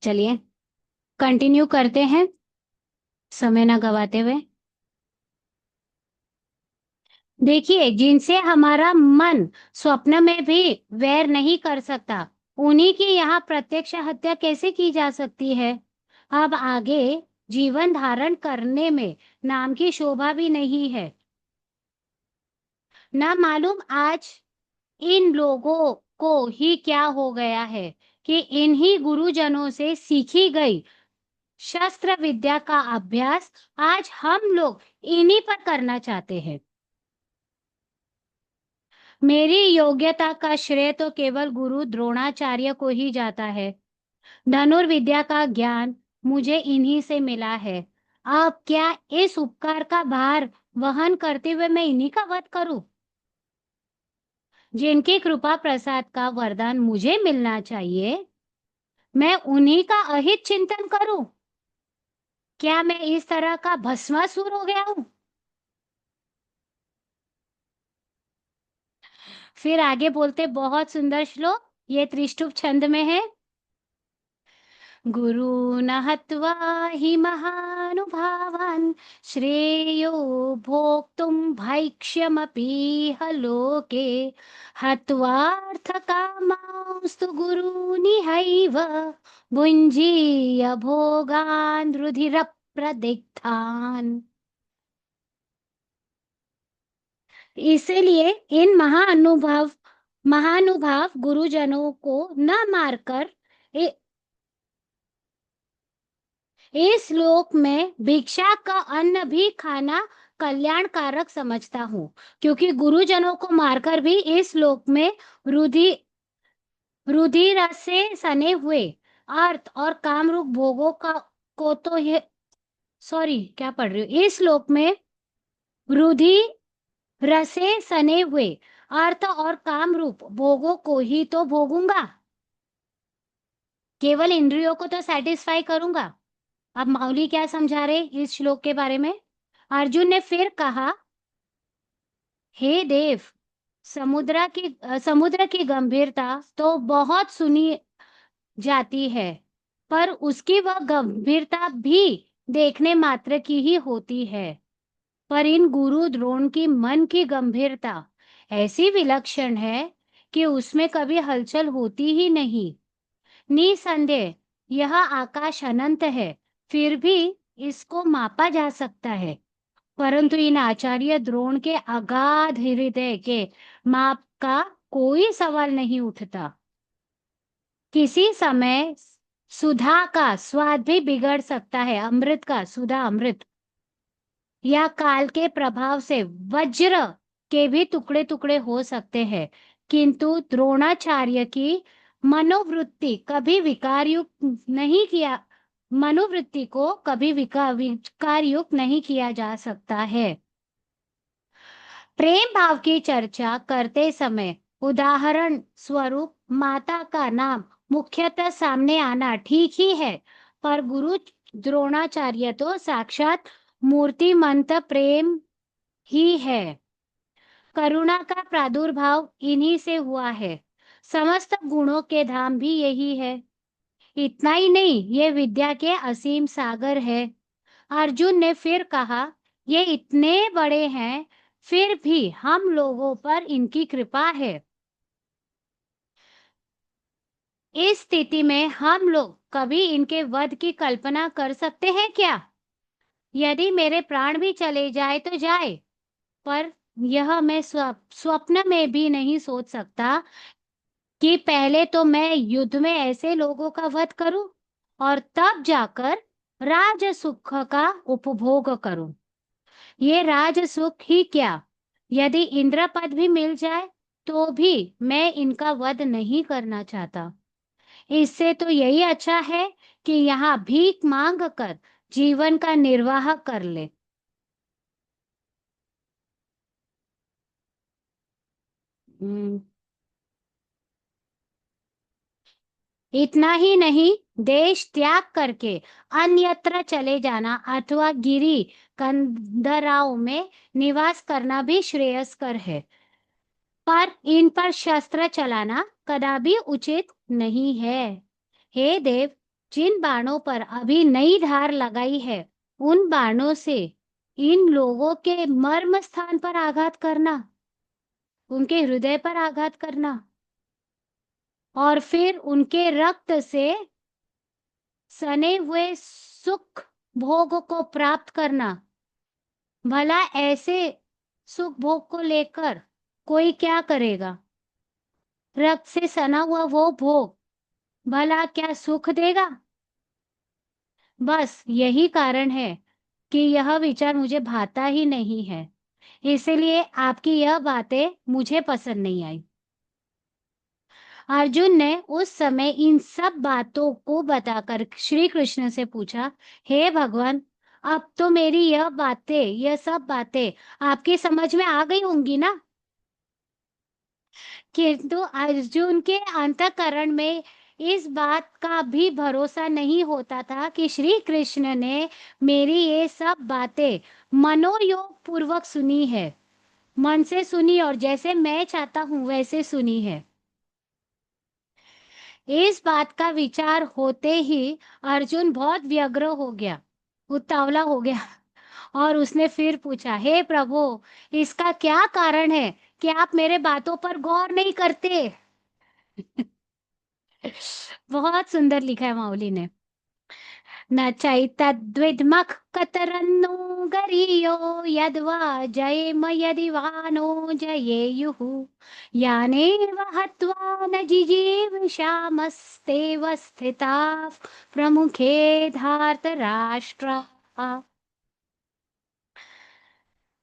चलिए कंटिन्यू करते हैं, समय ना गवाते हुए। देखिए, जिनसे हमारा मन स्वप्न में भी वैर नहीं कर सकता, उन्हीं की यहाँ प्रत्यक्ष हत्या कैसे की जा सकती है। अब आगे जीवन धारण करने में नाम की शोभा भी नहीं है। ना मालूम आज इन लोगों को ही क्या हो गया है कि इन्हीं गुरुजनों से सीखी गई शस्त्र विद्या का अभ्यास आज हम लोग इन्हीं पर करना चाहते हैं। मेरी योग्यता का श्रेय तो केवल गुरु द्रोणाचार्य को ही जाता है। धनुर्विद्या का ज्ञान मुझे इन्हीं से मिला है। अब क्या इस उपकार का भार वहन करते हुए मैं इन्हीं का वध करूं? जिनकी कृपा प्रसाद का वरदान मुझे मिलना चाहिए, मैं उन्हीं का अहित चिंतन करूं? क्या मैं इस तरह का भस्मासुर हो गया हूं? फिर आगे बोलते बहुत सुंदर श्लोक, ये त्रिष्टुप छंद में है। गुरून् हत्वा हि महानुभावान् श्रेयो भोक्तुं भैक्ष्यमपीह लोके हत्वार्थकामांस्तु गुरूनिहैव भुञ्जीय भोगान् रुधिरप्रदिग्धान्। इसलिए इन महानुभाव गुरुजनों को न मारकर इस लोक में भिक्षा का अन्न भी खाना कल्याणकारक समझता हूँ, क्योंकि गुरुजनों को मारकर भी इस लोक में रुधि रुधिर से सने हुए अर्थ और कामरूप भोगों का को तो ये सॉरी क्या पढ़ रही हूँ, इस लोक में रुधिर से सने हुए अर्थ और कामरूप भोगों को ही तो भोगूंगा, केवल इंद्रियों को तो सेटिस्फाई करूंगा। अब माउली क्या समझा रहे इस श्लोक के बारे में? अर्जुन ने फिर कहा, हे देव, समुद्र की गंभीरता तो बहुत सुनी जाती है, पर उसकी वह गंभीरता भी देखने मात्र की ही होती है। पर इन गुरु द्रोण की मन की गंभीरता ऐसी विलक्षण है कि उसमें कभी हलचल होती ही नहीं। निसंदेह यह आकाश अनंत है, फिर भी इसको मापा जा सकता है, परंतु इन आचार्य द्रोण के अगाध हृदय के माप का कोई सवाल नहीं उठता। किसी समय सुधा का स्वाद भी बिगड़ सकता है, अमृत का सुधा अमृत, या काल के प्रभाव से वज्र के भी टुकड़े टुकड़े हो सकते हैं, किंतु द्रोणाचार्य की मनोवृत्ति कभी विकारयुक्त नहीं किया मनोवृत्ति को कभी विकारयुक्त नहीं किया जा सकता है। प्रेम भाव की चर्चा करते समय उदाहरण स्वरूप माता का नाम मुख्यतः सामने आना ठीक ही है, पर गुरु द्रोणाचार्य तो साक्षात मूर्तिमंत प्रेम ही है। करुणा का प्रादुर्भाव इन्हीं से हुआ है। समस्त गुणों के धाम भी यही है। इतना ही नहीं, ये विद्या के असीम सागर है। अर्जुन ने फिर कहा, ये इतने बड़े हैं, फिर भी हम लोगों पर इनकी कृपा है। इस स्थिति में हम लोग कभी इनके वध की कल्पना कर सकते हैं क्या? यदि मेरे प्राण भी चले जाए तो जाए, पर यह मैं स्वप्न में भी नहीं सोच सकता कि पहले तो मैं युद्ध में ऐसे लोगों का वध करूं और तब जाकर राज सुख का उपभोग करूं। ये राज सुख ही क्या, यदि इंद्र पद भी मिल जाए तो भी मैं इनका वध नहीं करना चाहता। इससे तो यही अच्छा है कि यहाँ भीख मांग कर जीवन का निर्वाह कर ले। हम्म, इतना ही नहीं, देश त्याग करके अन्यत्र चले जाना अथवा गिरी कंदराओं में निवास करना भी श्रेयस्कर है। पर इन पर शस्त्र चलाना कदापि उचित नहीं है। हे देव, जिन बाणों पर अभी नई धार लगाई है, उन बाणों से इन लोगों के मर्म स्थान पर आघात करना, उनके हृदय पर आघात करना और फिर उनके रक्त से सने हुए सुख भोग को प्राप्त करना, भला ऐसे सुख भोग को लेकर कोई क्या करेगा? रक्त से सना हुआ वो भोग भला क्या सुख देगा? बस यही कारण है कि यह विचार मुझे भाता ही नहीं है। इसलिए आपकी यह बातें मुझे पसंद नहीं आई। अर्जुन ने उस समय इन सब बातों को बताकर श्री कृष्ण से पूछा, हे भगवान, अब तो मेरी यह सब बातें आपकी समझ में आ गई होंगी ना? किंतु अर्जुन के अंतःकरण में इस बात का भी भरोसा नहीं होता था कि श्री कृष्ण ने मेरी ये सब बातें मनोयोग पूर्वक सुनी है, मन से सुनी और जैसे मैं चाहता हूं वैसे सुनी है। इस बात का विचार होते ही अर्जुन बहुत व्यग्र हो गया, उतावला हो गया और उसने फिर पूछा, हे प्रभु, इसका क्या कारण है कि आप मेरे बातों पर गौर नहीं करते? बहुत सुंदर लिखा है माऊली ने। न चैतद्विद्मः कतरन्नो गरीयो यद्वा जयेम यदि वा नो जयेयुः यानेव हत्वा न जिजीविषामस्तेव स्थिताः प्रमुखे धार्तराष्ट्राः।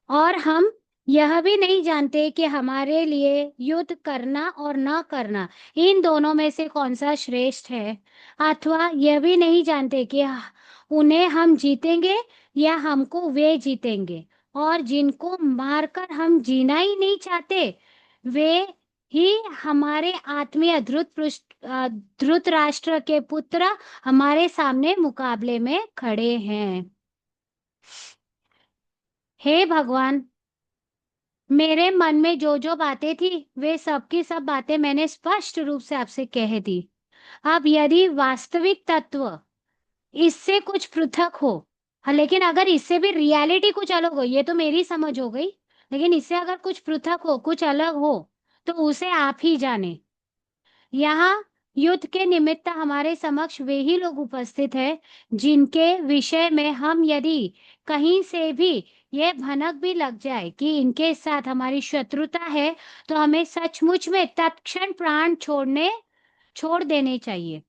और हम यह भी नहीं जानते कि हमारे लिए युद्ध करना और न करना, इन दोनों में से कौन सा श्रेष्ठ है, अथवा यह भी नहीं जानते कि उन्हें हम जीतेंगे या हमको वे जीतेंगे। और जिनको मारकर हम जीना ही नहीं चाहते, वे ही हमारे आत्मीय धृतराष्ट्र के पुत्र हमारे सामने मुकाबले में खड़े हैं। हे भगवान, मेरे मन में जो जो बातें थी वे सब की सब बातें मैंने स्पष्ट रूप से आपसे कह दी। अब यदि वास्तविक तत्व इससे कुछ पृथक हो, हाँ, लेकिन अगर इससे भी रियलिटी कुछ अलग हो, ये तो मेरी समझ हो गई, लेकिन इससे अगर कुछ पृथक हो, कुछ अलग हो, तो उसे आप ही जाने। यहाँ युद्ध के निमित्त हमारे समक्ष वे ही लोग उपस्थित हैं जिनके विषय में हम यदि कहीं से भी ये भनक भी लग जाए कि इनके साथ हमारी शत्रुता है, तो हमें सचमुच में तत्क्षण प्राण छोड़ देने चाहिए।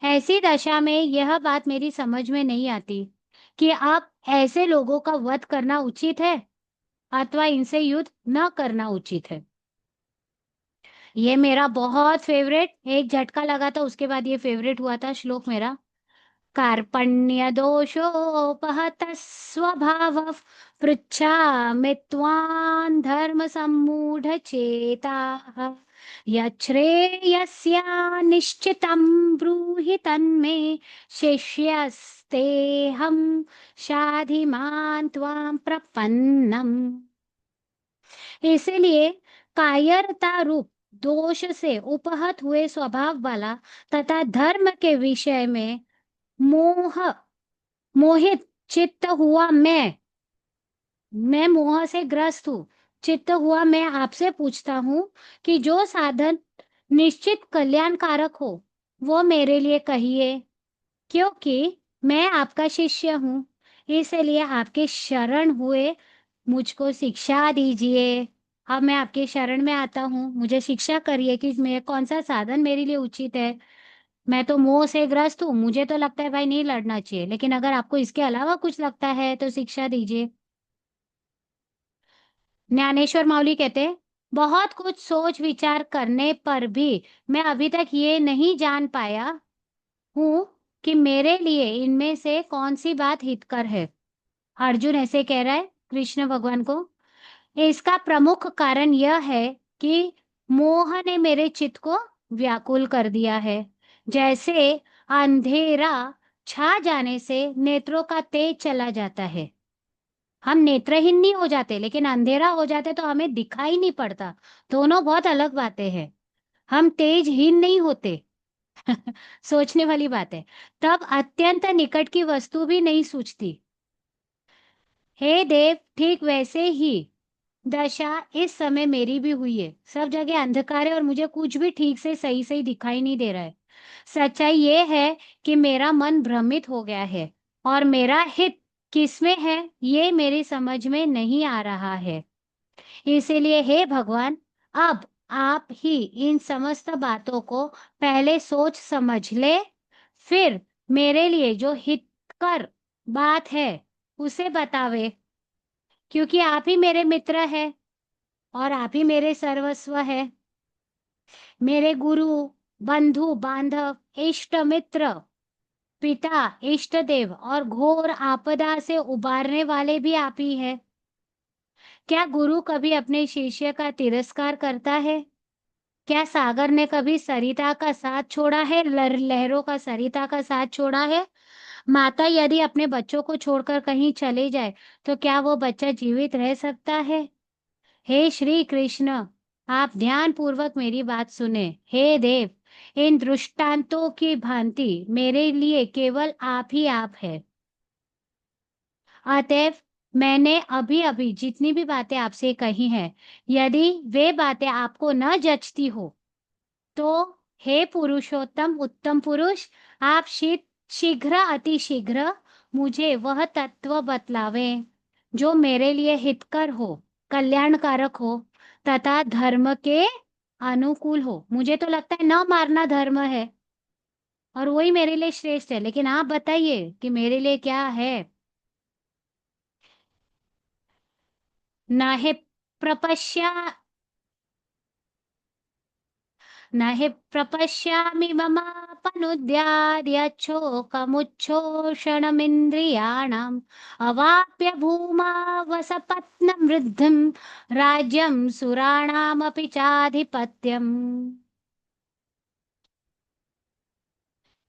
ऐसी दशा में यह बात मेरी समझ में नहीं आती कि अब ऐसे लोगों का वध करना उचित है अथवा इनसे युद्ध न करना उचित है। ये मेरा बहुत फेवरेट, एक झटका लगा था उसके बाद ये फेवरेट हुआ था श्लोक मेरा। कार्पण्य दोषोपहत स्वभाव पृच्छामि त्वां धर्म सम्मूढ़ चेताः यच्छ्रेयस्या निश्चितं ब्रूहि तन्मे शिष्यस्तेऽहं शाधिमान् त्वां प्रपन्नम्। इसीलिए कायरता रूप दोष से उपहत हुए स्वभाव वाला तथा धर्म के विषय में मोह मोहित चित्त हुआ मैं मोह से ग्रस्त हूँ, चित्त हुआ मैं आपसे पूछता हूँ कि जो साधन निश्चित कल्याणकारक हो वो मेरे लिए कहिए, क्योंकि मैं आपका शिष्य हूँ। इसलिए आपके शरण हुए मुझको शिक्षा दीजिए। अब मैं आपके शरण में आता हूँ, मुझे शिक्षा करिए कि मैं कौन सा साधन मेरे लिए उचित है। मैं तो मोह से ग्रस्त हूँ, मुझे तो लगता है भाई नहीं लड़ना चाहिए, लेकिन अगर आपको इसके अलावा कुछ लगता है तो शिक्षा दीजिए। ज्ञानेश्वर माउली कहते हैं, बहुत कुछ सोच विचार करने पर भी मैं अभी तक ये नहीं जान पाया हूँ कि मेरे लिए इनमें से कौन सी बात हितकर है। अर्जुन ऐसे कह रहा है कृष्ण भगवान को। इसका प्रमुख कारण यह है कि मोह ने मेरे चित्त को व्याकुल कर दिया है। जैसे अंधेरा छा जाने से नेत्रों का तेज चला जाता है, हम नेत्रहीन नहीं हो जाते, लेकिन अंधेरा हो जाते तो हमें दिखाई नहीं पड़ता। दोनों बहुत अलग बातें हैं। हम तेजहीन नहीं होते। सोचने वाली बात है। तब अत्यंत निकट की वस्तु भी नहीं सूझती। हे देव, ठीक वैसे ही दशा इस समय मेरी भी हुई है। सब जगह अंधकार है और मुझे कुछ भी ठीक से सही सही दिखाई नहीं दे रहा है। सच्चाई ये है कि मेरा मन भ्रमित हो गया है और मेरा हित किसमें है ये मेरी समझ में नहीं आ रहा है। इसीलिए हे भगवान, अब आप ही इन समस्त बातों को पहले सोच समझ ले, फिर मेरे लिए जो हितकर बात है उसे बतावे, क्योंकि आप ही मेरे मित्र है और आप ही मेरे सर्वस्व है। मेरे गुरु, बंधु बांधव, इष्ट मित्र, पिता, इष्ट देव और घोर आपदा से उबारने वाले भी आप ही है। क्या गुरु कभी अपने शिष्य का तिरस्कार करता है? क्या सागर ने कभी सरिता का साथ छोड़ा है? लहरों का सरिता का साथ छोड़ा है? माता यदि अपने बच्चों को छोड़कर कहीं चले जाए तो क्या वो बच्चा जीवित रह सकता है? हे श्री कृष्ण, आप ध्यान पूर्वक मेरी बात सुने। हे देव, इन दृष्टांतों की भांति मेरे लिए केवल आप ही आप है। अतएव मैंने अभी अभी जितनी भी बातें आपसे कही हैं, यदि वे बातें आपको न जचती हो तो हे पुरुषोत्तम उत्तम पुरुष, आप शीघ्र अति शीघ्र मुझे वह तत्व बतलावें जो मेरे लिए हितकर हो, कल्याणकारक हो तथा धर्म के अनुकूल हो। मुझे तो लगता है न मारना धर्म है और वही मेरे लिए श्रेष्ठ है, लेकिन आप बताइए कि मेरे लिए क्या है। न हे प्रपश्या न हि प्रपश्यामि ममापनुद्याद्यच्छोकमुच्छोषणमिन्द्रियाणाम् अवाप्य भूमा वसपत्नं वृद्धिं राज्यं सुराणामपि चाधिपत्यम्।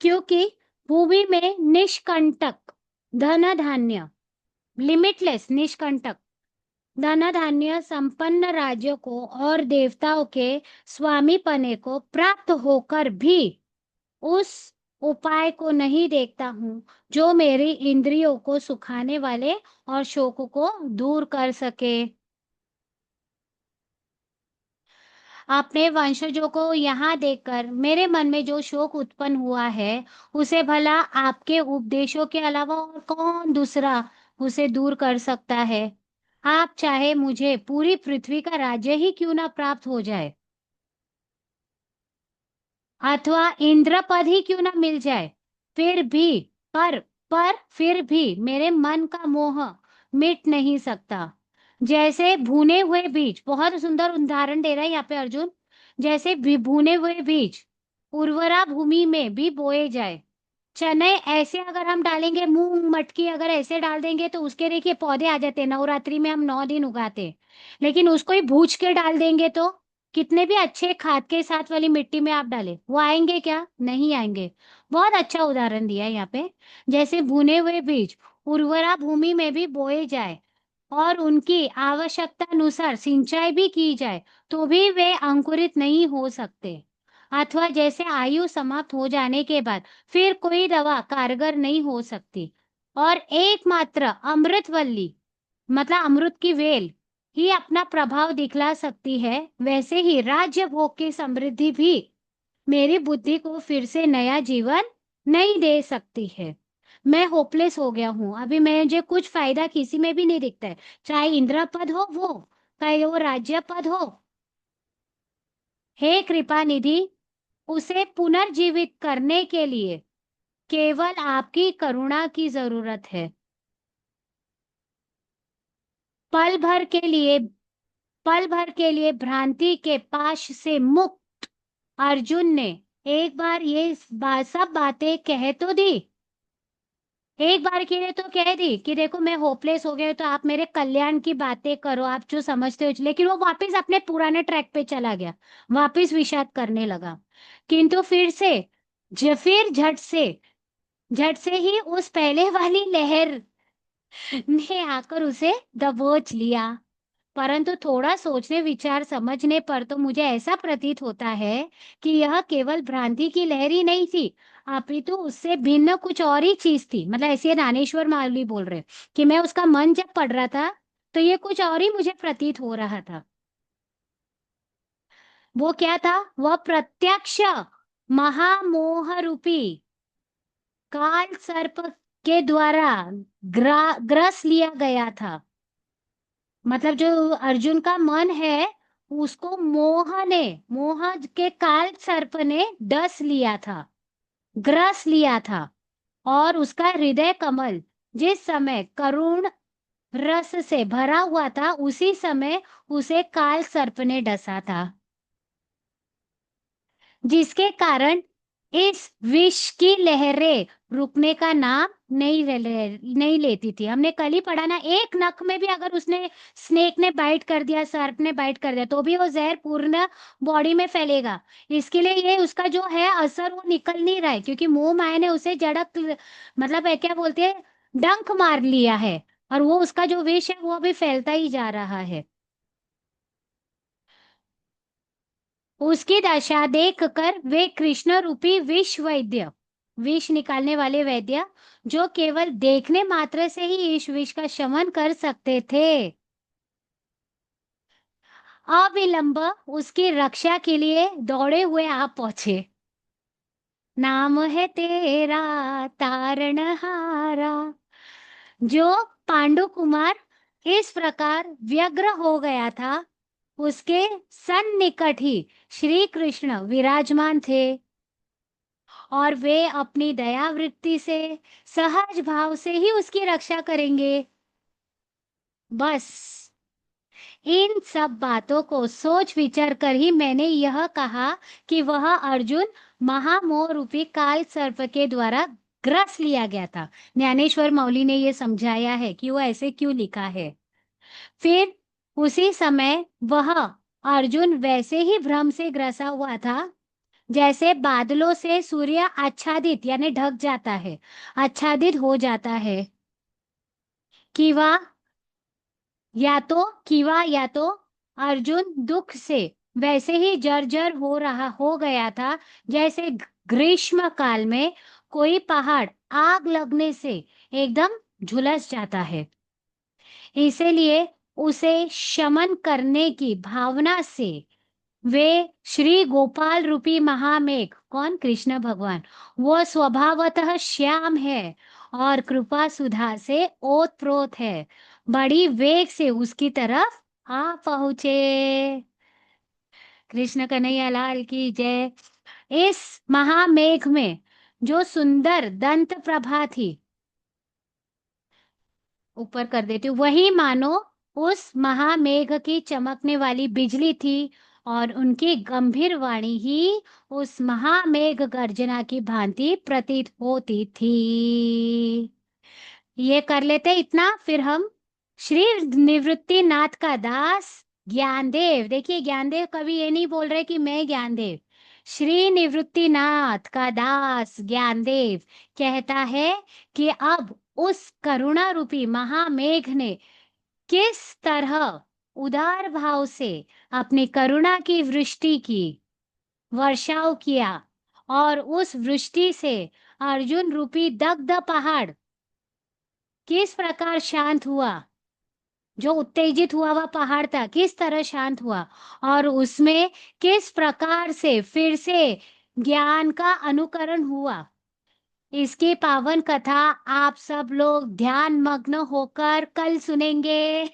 क्योंकि भूमि में निष्कंटक धन धान्य, लिमिटलेस निष्कंटक धन धान्य संपन्न राज्यों को और देवताओं के स्वामी पने को प्राप्त होकर भी उस उपाय को नहीं देखता हूँ जो मेरी इंद्रियों को सुखाने वाले और शोक को दूर कर सके। अपने वंशजों को यहाँ देखकर मेरे मन में जो शोक उत्पन्न हुआ है, उसे भला आपके उपदेशों के अलावा और कौन दूसरा उसे दूर कर सकता है। आप चाहे मुझे पूरी पृथ्वी का राज्य ही क्यों ना प्राप्त हो जाए, अथवा इंद्र पद ही क्यों ना मिल जाए, फिर भी पर फिर भी मेरे मन का मोह मिट नहीं सकता। जैसे भुने हुए बीज, बहुत सुंदर उदाहरण दे रहा है यहाँ पे अर्जुन। जैसे भुने हुए बीज उर्वरा भूमि में भी बोए जाए, चने ऐसे अगर हम डालेंगे, मूंग मटकी अगर ऐसे डाल देंगे तो उसके देखिए पौधे आ जाते हैं। नवरात्रि में हम 9 दिन उगाते हैं, लेकिन उसको ही भूज के डाल देंगे तो कितने भी अच्छे खाद के साथ वाली मिट्टी में आप डालें, वो आएंगे क्या? नहीं आएंगे। बहुत अच्छा उदाहरण दिया है यहाँ पे। जैसे भुने हुए बीज उर्वरा भूमि में भी बोए जाए और उनकी आवश्यकता अनुसार सिंचाई भी की जाए तो भी वे अंकुरित नहीं हो सकते, अथवा जैसे आयु समाप्त हो जाने के बाद फिर कोई दवा कारगर नहीं हो सकती और एकमात्र अमृतवल्ली, मतलब अमृत की वेल ही अपना प्रभाव दिखला सकती है, वैसे ही राज्य भोग की समृद्धि भी मेरी बुद्धि को फिर से नया जीवन नहीं दे सकती है। मैं होपलेस हो गया हूँ अभी, मुझे कुछ फायदा किसी में भी नहीं दिखता है, चाहे इंद्र पद हो वो, चाहे वो राज्य पद हो। हे कृपा निधि, उसे पुनर्जीवित करने के लिए केवल आपकी करुणा की जरूरत है। पल भर के लिए पल भर के लिए भ्रांति के पाश से मुक्त अर्जुन ने एक बार ये सब बातें कह तो दी, एक बार के लिए तो कह दी कि देखो मैं होपलेस हो गया तो आप मेरे कल्याण की बातें करो, आप जो समझते हो। लेकिन वो वापस अपने पुराने ट्रैक पे चला गया, वापस विषाद करने लगा। किंतु फिर से फिर झट से ही उस पहले वाली लहर ने आकर उसे दबोच लिया। परंतु थोड़ा सोचने विचार समझने पर तो मुझे ऐसा प्रतीत होता है कि यह केवल भ्रांति की लहर ही नहीं थी, अपितु उससे भिन्न कुछ और ही चीज थी। मतलब ऐसे रानेश्वर मावली बोल रहे कि मैं उसका मन जब पढ़ रहा था तो ये कुछ और ही मुझे प्रतीत हो रहा था। वो क्या था? वह प्रत्यक्ष महामोह रूपी काल सर्प के द्वारा ग्रस लिया गया था। मतलब जो अर्जुन का मन है उसको मोह के काल सर्प ने डस लिया था, ग्रस लिया था। और उसका हृदय कमल जिस समय करुण रस से भरा हुआ था उसी समय उसे काल सर्प ने डसा था, जिसके कारण इस विष की लहरें रुकने का नाम नहीं लेती थी। हमने कल ही पढ़ा ना, एक नख में भी अगर उसने स्नेक ने बाइट कर दिया, सर्प ने बाइट कर दिया, तो भी वो जहर पूर्ण बॉडी में फैलेगा। इसके लिए ये उसका जो है असर वो निकल नहीं रहा है, क्योंकि मोह माया ने उसे जड़क, मतलब क्या बोलते हैं, डंक मार लिया है। और वो उसका जो विष है वो अभी फैलता ही जा रहा है। उसकी दशा देखकर वे कृष्ण रूपी विष वैद्य, विष निकालने वाले वैद्य, जो केवल देखने मात्र से ही इस विष का शमन कर सकते थे, अविलंब उसकी रक्षा के लिए दौड़े हुए आप पहुंचे। नाम है तेरा तारणहारा। जो पांडु कुमार इस प्रकार व्यग्र हो गया था, उसके सन्निकट ही श्री कृष्ण विराजमान थे, और वे अपनी दया वृत्ति से, सहज भाव से ही उसकी रक्षा करेंगे। बस इन सब बातों को सोच विचार कर ही मैंने यह कहा कि वह अर्जुन महामोह रूपी काल सर्प के द्वारा ग्रस लिया गया था। ज्ञानेश्वर मौली ने यह समझाया है कि वो ऐसे क्यों लिखा है। फिर उसी समय वह अर्जुन वैसे ही भ्रम से ग्रसा हुआ था, जैसे बादलों से सूर्य आच्छादित यानी ढक जाता है, आच्छादित हो जाता है, कि वह या तो अर्जुन दुख से वैसे ही जर्जर हो गया था, जैसे ग्रीष्म काल में कोई पहाड़ आग लगने से एकदम झुलस जाता है। इसीलिए उसे शमन करने की भावना से वे श्री गोपाल रूपी महामेघ, कौन? कृष्ण भगवान, वो स्वभावतः श्याम है और कृपा सुधा से ओतप्रोत है, बड़ी वेग से उसकी तरफ आ पहुंचे। कृष्ण कन्हैया लाल की जय। इस महामेघ में जो सुंदर दंत प्रभा थी, ऊपर कर देती हूँ, वही मानो उस महामेघ की चमकने वाली बिजली थी, और उनकी गंभीर वाणी ही उस महामेघ गर्जना की भांति प्रतीत होती थी। ये कर लेते इतना, फिर हम श्री निवृत्ति नाथ का दास ज्ञानदेव, देखिए ज्ञानदेव कभी ये नहीं बोल रहे कि मैं ज्ञानदेव, श्री निवृत्ति नाथ का दास ज्ञानदेव कहता है कि अब उस करुणा रूपी महामेघ ने किस तरह उदार भाव से अपनी करुणा की वृष्टि की, वर्षाव किया, और उस वृष्टि से अर्जुन रूपी दग्ध पहाड़ किस प्रकार शांत हुआ, जो उत्तेजित हुआ हुआ पहाड़ था किस तरह शांत हुआ, और उसमें किस प्रकार से फिर से ज्ञान का अनुकरण हुआ। इसकी पावन कथा आप सब लोग ध्यान मग्न होकर कल सुनेंगे।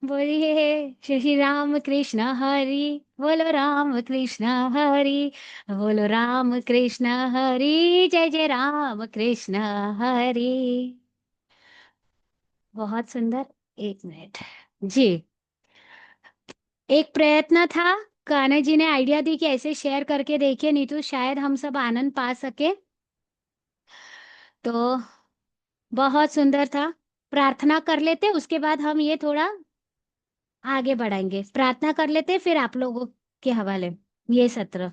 बोलिए श्री राम कृष्ण हरि, बोलो राम कृष्ण हरि, बोलो राम कृष्ण हरि, जय जय राम कृष्ण हरि। बहुत सुंदर। एक मिनट जी। एक प्रयत्न था, कान्हा जी ने आइडिया दी कि ऐसे शेयर करके देखिए, नहीं तो शायद हम सब आनंद पा सके। तो बहुत सुंदर था। प्रार्थना कर लेते, उसके बाद हम ये थोड़ा आगे बढ़ाएंगे। प्रार्थना कर लेते फिर आप लोगों के हवाले ये सत्र।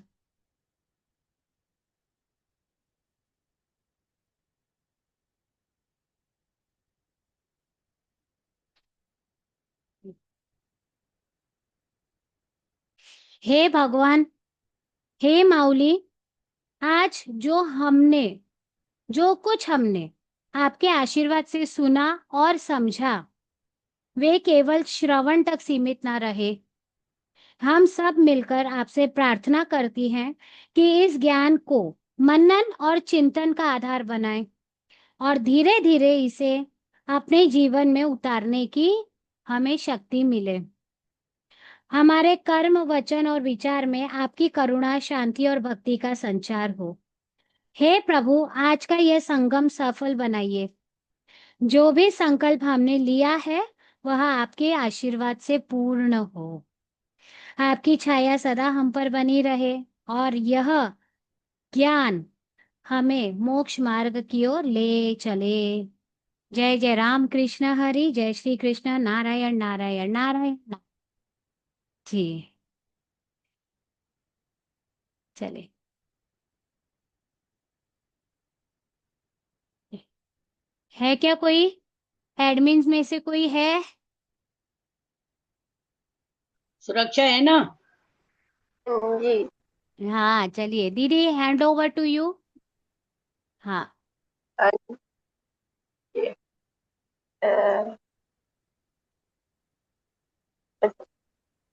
हे भगवान, हे माऊली, आज जो कुछ हमने आपके आशीर्वाद से सुना और समझा, वे केवल श्रवण तक सीमित ना रहे। हम सब मिलकर आपसे प्रार्थना करती हैं कि इस ज्ञान को मनन और चिंतन का आधार बनाएं और धीरे धीरे इसे अपने जीवन में उतारने की हमें शक्ति मिले। हमारे कर्म, वचन और विचार में आपकी करुणा, शांति और भक्ति का संचार हो। हे प्रभु, आज का यह संगम सफल बनाइए। जो भी संकल्प हमने लिया है वह आपके आशीर्वाद से पूर्ण हो। आपकी छाया सदा हम पर बनी रहे और यह ज्ञान हमें मोक्ष मार्ग की ओर ले चले। जय जय राम कृष्ण हरि, जय श्री कृष्ण, नारायण नारायण नारायण जी। चले, है क्या कोई एडमिन्स में से कोई है? सुरक्षा है ना? जी। हाँ चलिए दीदी, हैंड ओवर टू यू। हाँ अ,